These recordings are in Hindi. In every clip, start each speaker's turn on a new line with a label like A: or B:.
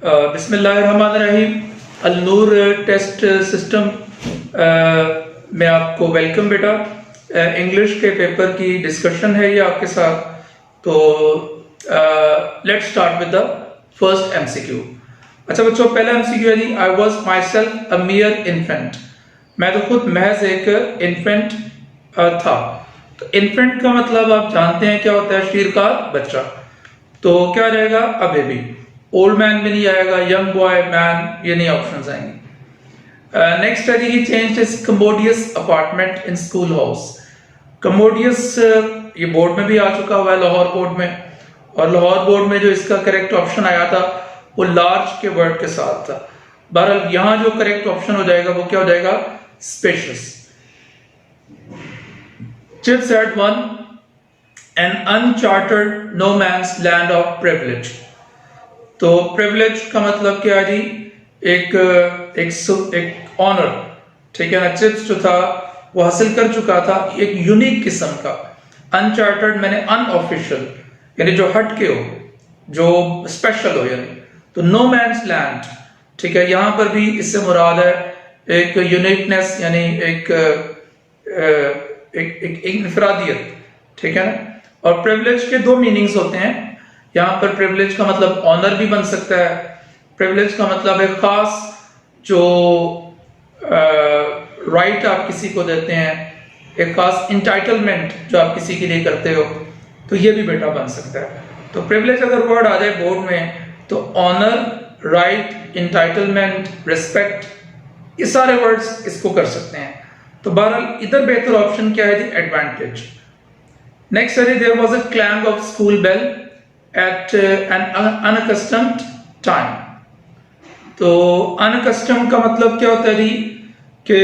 A: बिस्मिल्लाहिर्रहमानिर्रहीम। अल-नूर टेस्ट सिस्टम में आपको वेलकम बेटा। इंग्लिश के पेपर की डिस्कशन है ये आपके साथ। तो let's start with the first MCQ. अच्छा बच्चों, पहला एमसीक्यू है जी, I was myself a mere infant. मैं तो खुद महज एक इन्फेंट था। तो इन्फेंट का मतलब आप जानते हैं क्या होता है, शीरकार बच्चा। तो क्या रहेगा, अ बेबी। ओल्ड मैन भी नहीं आएगा, यंग बॉय, मैन, ये नहीं ऑप्शंस आएंगे। नेक्स्ट है he changed his commodious apartment in school house. Commodious ये बोर्ड में भी आ चुका हुआ है, लाहौर बोर्ड में। और लाहौर बोर्ड में जो इसका करेक्ट ऑप्शन आया था वो लार्ज के वर्ड के साथ था। बहरहाल यहां जो करेक्ट ऑप्शन हो जाएगा वो क्या हो जाएगा, spacious. Chips had won an uncharted no man's land of privilege। तो प्रिविलेज का मतलब क्या है जी, एक ऑनर, ठीक है ना। चिप्स जो था वो हासिल कर चुका था एक यूनिक किस्म का। अनचार्टर्ड मैंने अनऑफिशियल, यानी जो हट के हो, जो स्पेशल हो, यानी तो नो मैन्स लैंड, ठीक है। यहां पर भी इससे मुराद है एक यूनिकनेस, यानी एक इनफरादियत, ठीक है ना। और प्रिविलेज के दो मीनिंग्स होते हैं। यहां पर प्रिविलेज का मतलब ऑनर भी बन सकता है। प्रिविलेज का मतलब है खास जो राइट आप किसी को देते हैं, एक खास इंटाइटलमेंट जो आप किसी के लिए करते हो, तो ये भी बेटा बन सकता है। तो प्रिविलेज अगर वर्ड आ जाए बोर्ड में तो ऑनर, राइट, इंटाइटलमेंट, रिस्पेक्ट, ये सारे वर्ड्स इसको कर सकते हैं। तो बहरहाल इधर बेहतर ऑप्शन क्या है जी, एडवांटेज। नेक्स्ट है, there was a clang of school bell at an unaccustomed time. तो अनअकस्टम्ड का मतलब क्या होता है जी, कि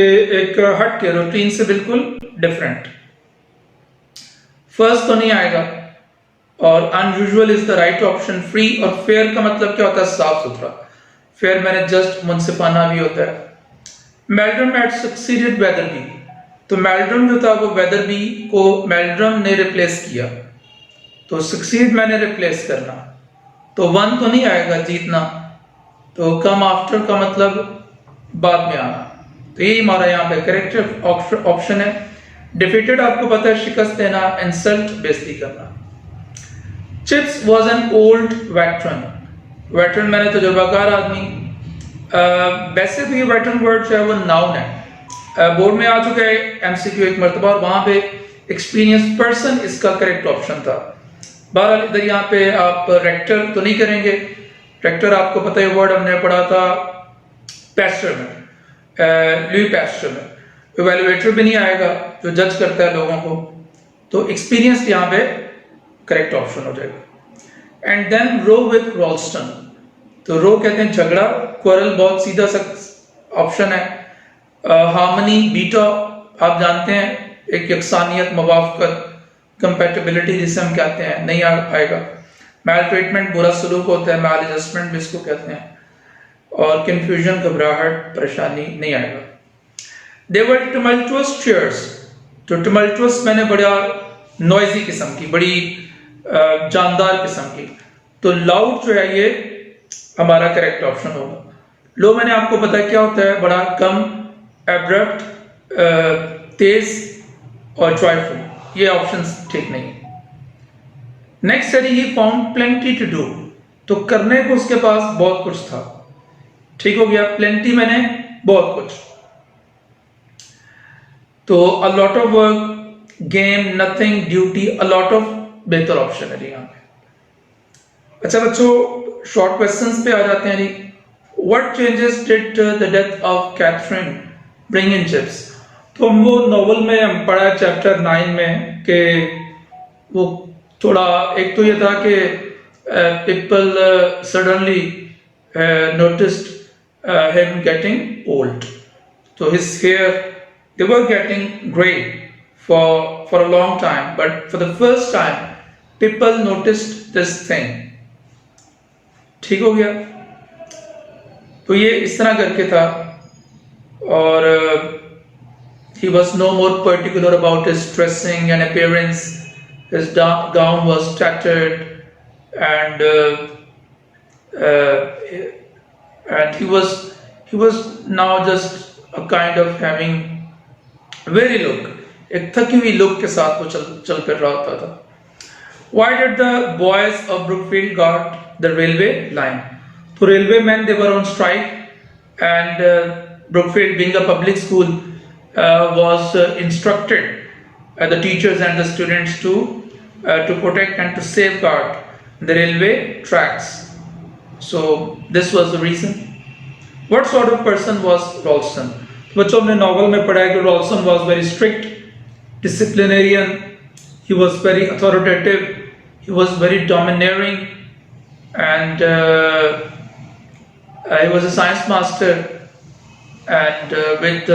A: एक हट के, रूटीन से बिल्कुल डिफरेंट। फर्स्ट तो नहीं आएगा। और unusual is the right option. Free और फेयर का मतलब क्या होता है, साफ सुथरा। फेयर मैंने जस्ट, मुनसिफाना भी होता है। मेल्ड्रम हैड सक्सीडेड वेदरबी। तो मेल्ड्रम जो था वो वेदरबी को मेल्ड्रम ने रिप्लेस किया। तो सक्सीड मैंने रिप्लेस करना, तो वन तो नहीं आएगा, जीतना। तो कम आफ्टर का मतलब बाद में आना। तो यही हमारा यहाँ पे करेक्ट ऑप्शन है। डिफीटेड आपको पता है शिकस्त देना, इंसल्ट, बेइज्जती करना। Chips was an old veteran. Veteran मैंने तजुर्बाकार आदमी। वैसे भी वेटरन वर्ड जो है वो नाउन है। बोर्ड में आ चुका है एमसीक्यू एक मरतबा, और वहां पे एक्सपीरियंस पर्सन इसका करेक्ट ऑप्शन था। बहरहाल इधर यहाँ पे आप रेक्टर तो नहीं करेंगे। रेक्टर आपको पता है वर्ड हमने पढ़ा था पैस्टर में, लुई पैस्टर में। इवैल्यूएटर भी नहीं आएगा जो जज करता है लोगों को। तो एक्सपीरियंस यहाँ पे करेक्ट ऑप्शन हो जाएगा। And then row with Ralston. तो रो कहते हैं झगड़ा, क्वारल बहुत सीधा सा ऑप्शन है। हार्मनी, बीटा आप जानते हैं, एक यकसानियत, मवाफकत, कंपैटिबिलिटी जिसे हम कहते हैं, नहीं आएगा। मैल ट्रीटमेंट बुरा सलूक होता है, मैल एडजस्टमेंट भी इसको कहते हैं। और कंफ्यूजन, घबराहट, परेशानी, नहीं आएगा। दे वर टमल्टुअस चीयर्स। तो टमल्टुअस मैंने बड़ा नॉइजी किस्म की, बड़ी जानदार किस्म की। तो लाउड जो है ये हमारा करेक्ट ऑप्शन होगा। लो मैंने आपको पता है क्या होता है, बड़ा कम, एब्रप्ट, तेज और जॉयफुल। ये ऑप्शंस ठीक नहीं है। नेक्स्ट है he found plenty to do. तो करने को उसके पास बहुत कुछ था, ठीक हो गया। प्लेंटी मैंने बहुत कुछ। तो a lot of work, game, nothing, duty, a lot of बेहतर ऑप्शन है जी यहाँ पे। अच्छा बच्चों, शॉर्ट क्वेश्चंस पे आ जाते हैं जी। What changes did the death of Catherine bring in Chips. तो हम वो नॉवल में हम पढ़ा है चैप्टर 9 में कि वो थोड़ा, एक तो ये था कि people suddenly noticed him getting old. So his hair, they were getting gray for a long time, but for the first time people noticed this thing. ठीक हो गया। तो ये इस तरह करके था। और he was no more particular about his dressing and appearance. His gown was tattered and and he was now just a kind of having weary look, एक थकी हुई लुक के साथ वो चल चल फिर रहा होता था. Why did the boys of Brookfield guard the railway line? So railway men, they were on strike, and Brookfield, being a public school, was instructed the teachers and the students to protect and to safeguard the railway tracks. So this was the reason. What sort of person was Ralston? बच्चों ने नॉवल में पढ़ा है कि Ralston was very strict, disciplinarian. He was very authoritative. He was very domineering, and he was a science master, and with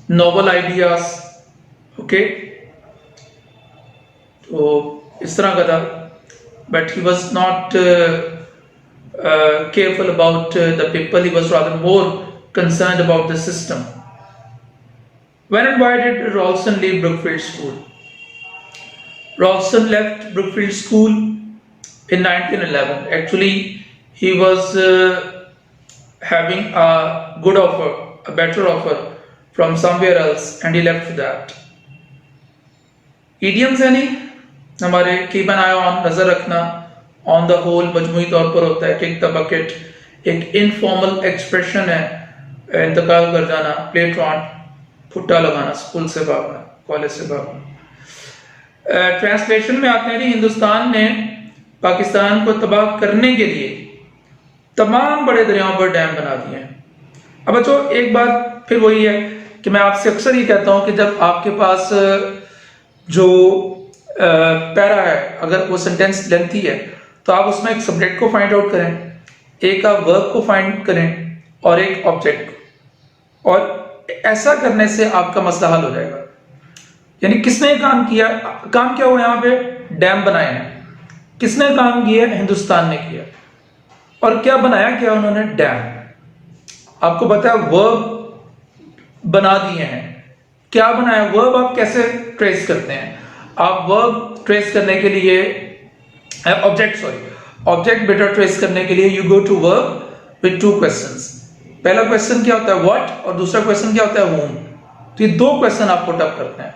A: novel ideas. Okay, तो इस तरह का था, but he was not careful about the people. He was rather more concerned about the system. When and why did Ralston leave Brookfield School? Ralston left Brookfield School in 1911. Actually, he was having a good offer, a better offer from somewhere else, and he left that. Idioms है नहीं हमारे, keep an eye on, नजर रखना, on the whole मजमूई तौर पर होता है, kick the bucket, एक informal expression है, इंतकाल कर जाना, play truant, फुट्टा लगाना, स्कूल से भागना, कॉलेज से भागना. ट्रांसलेशन में आते हैं कि हिंदुस्तान ने पाकिस्तान को तबाह करने के लिए तमाम बड़े दरियाओं पर डैम बना दिए हैं. अब बच्चों एक बात फिर वही है कि मैं आपसे अक्सर ही कहता हूं कि जब आपके पास जो पैरा है, अगर वो सेंटेंस लेंथी है, तो आप उसमें एक सब्जेक्ट को फाइंड आउट करें, एक आप वर्ब को फाइंड करें और एक ऑब्जेक्ट को, और ऐसा करने से आपका मसला हल हो जाएगा. यानी किसने काम किया, काम क्या हुआ, यहाँ पे डैम बनाए हैं. किसने काम किया? हिंदुस्तान ने किया. और क्या बनाया, क्या उन्होंने? डैम. आपको पता है वर्ब बना दिए हैं. क्या बनाया? वर्ब आप कैसे ट्रेस करते हैं? आप वर्ब ट्रेस करने के लिए ऑब्जेक्ट बेटा ट्रेस करने के लिए you go to verb with two questions. पहला क्वेश्चन क्या होता है? व्हाट, और दूसरा क्वेश्चन क्या होता है? whom. तो ये दो क्वेश्चन आप पुट अप करते हैं,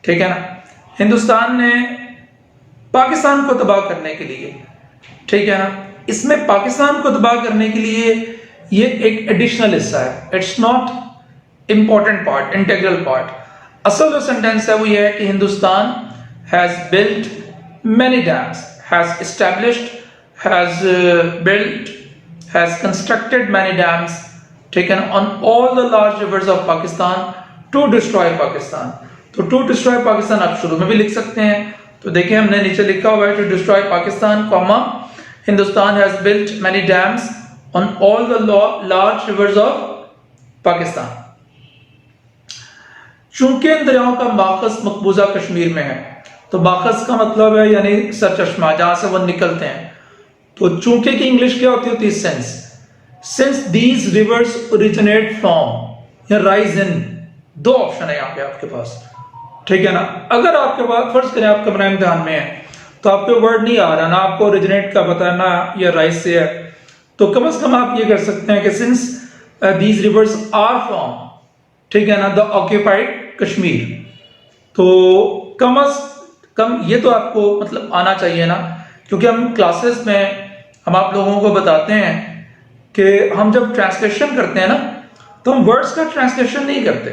A: ठीक है ना. हिंदुस्तान ने पाकिस्तान को तबाह करने के लिए, ठीक है ना, इसमें पाकिस्तान को तबाह करने के लिए ये एक एडिशनल हिस्सा है. It's not important part, integral part. असल जो सेंटेंस है वो ये है कि Hindustan has built many dams, has established, has built, has constructed many dams, ठीक है ना, on all the large rivers of Pakistan to destroy Pakistan. तो टू डिस्ट्रॉय पाकिस्तान आप शुरू में भी लिख सकते हैं. तो देखिए हमने नीचे लिखा हुआ है to destroy Pakistan, comma, Hindustan has built many dams on all the large rivers of Pakistan. चूंकि इन दरियाओं का माखज मकबूजा कश्मीर में है, तो माखज का मतलब है यानी सरचश्मा, जहां से वो निकलते हैं. तो चूंकि की इंग्लिश क्या होती है? Sense. Since these reverse originate from या राइज इन. दो ऑप्शन है यहाँ पे आपके पास, ठीक है ना. अगर आपके पास फर्ज करें आपका बना इम्तिहान में है, तो आपको वर्ड नहीं आ रहा, ना आपको ओरिजिनेट का पता है, ना ये राइज से है, तो कम से कम आप ये कर सकते हैं कि since these rivers are from, ठीक है ना, द ऑक्यूपाइड कश्मीर. तो कम से कम ये तो आपको मतलब आना चाहिए ना, क्योंकि हम क्लासेस में हम आप लोगों को बताते हैं कि हम जब ट्रांसलेशन करते हैं ना, तो हम वर्ड्स का ट्रांसलेशन नहीं करते,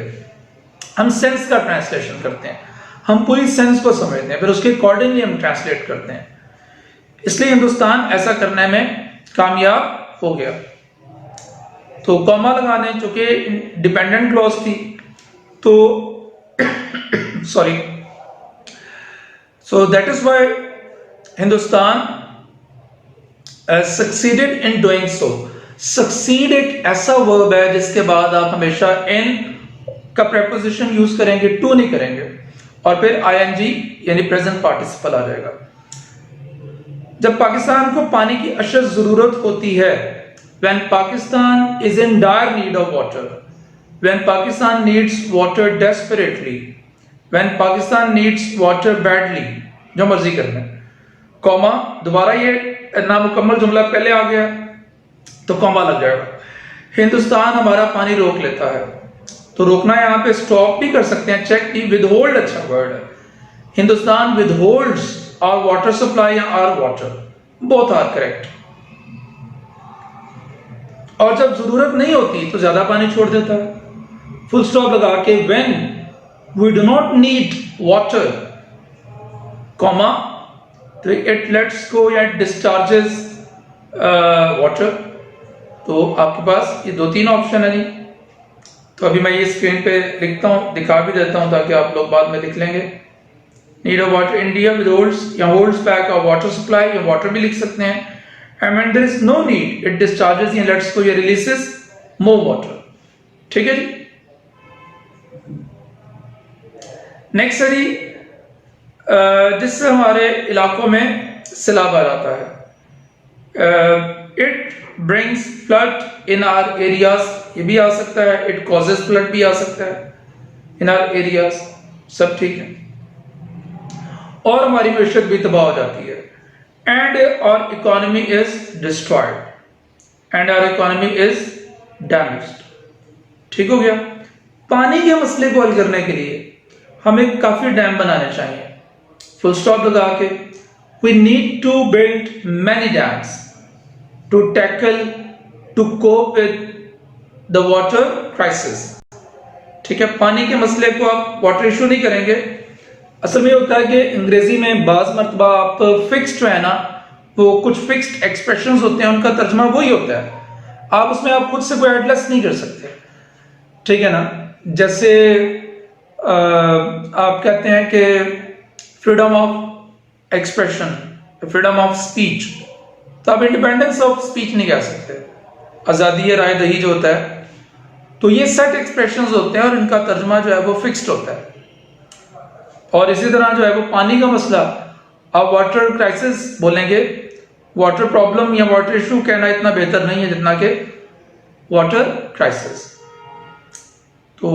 A: हम सेंस का ट्रांसलेशन करते हैं. हम पूरी सेंस को समझते हैं, फिर उसके अकॉर्डिंगली हम ट्रांसलेट करते हैं. इसलिए हिंदुस्तान ऐसा करने में कामयाब हो गया. तो कॉमा लगाने, चूंकि डिपेंडेंट क्लॉज थी, तो sorry, so that is why Hindustan succeeded in doing so. Succeed एक ऐसा वर्ब है जिसके बाद आप हमेशा इन का प्रेपोजिशन यूज करेंगे, टू नहीं करेंगे, और फिर आईएनजी यानी प्रेजेंट पार्टिसिपल आ जाएगा. जब पाकिस्तान को पानी की अशद जरूरत होती है, when Pakistan is in dire need of water, when Pakistan needs water desperately, when Pakistan needs water badly, जो मर्जी करना, कॉमा, दोबारा ये नामुकम्मल जुमला पहले आ गया, तो कॉमा लग जाएगा। हिंदुस्तान हमारा पानी रोक लेता है, तो रोकना यहाँ पे स्टॉप भी कर सकते हैं, चेक भी, विदहोल्ड अच्छा वर्ड है। Hindustan withholds our water supply या our water, both are correct. और जब जरूरत नहीं होती तो ज्यादा पानी छोड़ देता है, फुल स्टॉप लगा के, when we do not need water, comma, तो इट लेट्स गो या डिस्चार्जेस वाटर। तो आपके पास ये 2-3 ऑप्शन है जी। तो अभी मैं ये स्क्रीन पे लिखता हूँ, दिखा भी देता हूँ ताकि आप लोग बाद में लिख लेंगे। Need of water, India withholds या holds back of water supply, या वाटर भी लिख सकते हैं। And when there is no need it discharges या लेट्स गो या रिलीजेस मोर वाटर। ठीक है जी। नेक्स्ट है जी, जिससे हमारे इलाकों में सैलाब आ जाता है। It brings flood in our areas, ये भी आ सकता है। इट कॉजेज फ्लड भी आ सकता है इन आवर एरियाज, सब ठीक है। और हमारी मैशत भी तबाह हो जाती है। And our economy is destroyed, and our economy is damaged. ठीक हो गया। पानी के मसले को हल करने के लिए हमें काफी डैम बनाने चाहिए, फुल स्टॉप लगा के। We need to build many dams to tackle, to cope with the water crisis. ठीक है, पानी के मसले को आप वाटर इशू नहीं करेंगे। असल में होता है कि अंग्रेजी में बाज मरतबा आप फिक्स्ड जो है ना, वो कुछ फिक्स्ड एक्सप्रेशंस होते हैं, उनका तर्जमा वही होता है। आप उसमें आप खुद से कोई एडजस्ट नहीं कर सकते। ठीक है ना। जैसे आप कहते हैं कि freedom of expression, freedom of speech, तो आप इंडिपेंडेंस ऑफ स्पीच नहीं कह सकते। आज़ादी राय दही जो होता है, तो ये सेट एक्सप्रेशंस होते हैं और इनका तर्जमा जो है वो फिक्स्ड होता है। और इसी तरह जो है वो पानी का मसला, आप वाटर क्राइसिस बोलेंगे, वाटर प्रॉब्लम या वाटर इशू कहना इतना बेहतर नहीं है जितना कि वाटर क्राइसिस। तो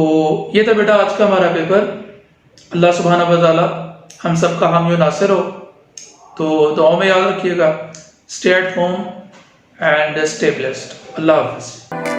A: ये था बेटा आज का हमारा पेपर। अल्लाह सुब्हानहू व तआला हम सब का हामी और नासिर हो। तो दुआओं में याद रखिएगा। Stay at home and stay blessed. Allah हाफिज़।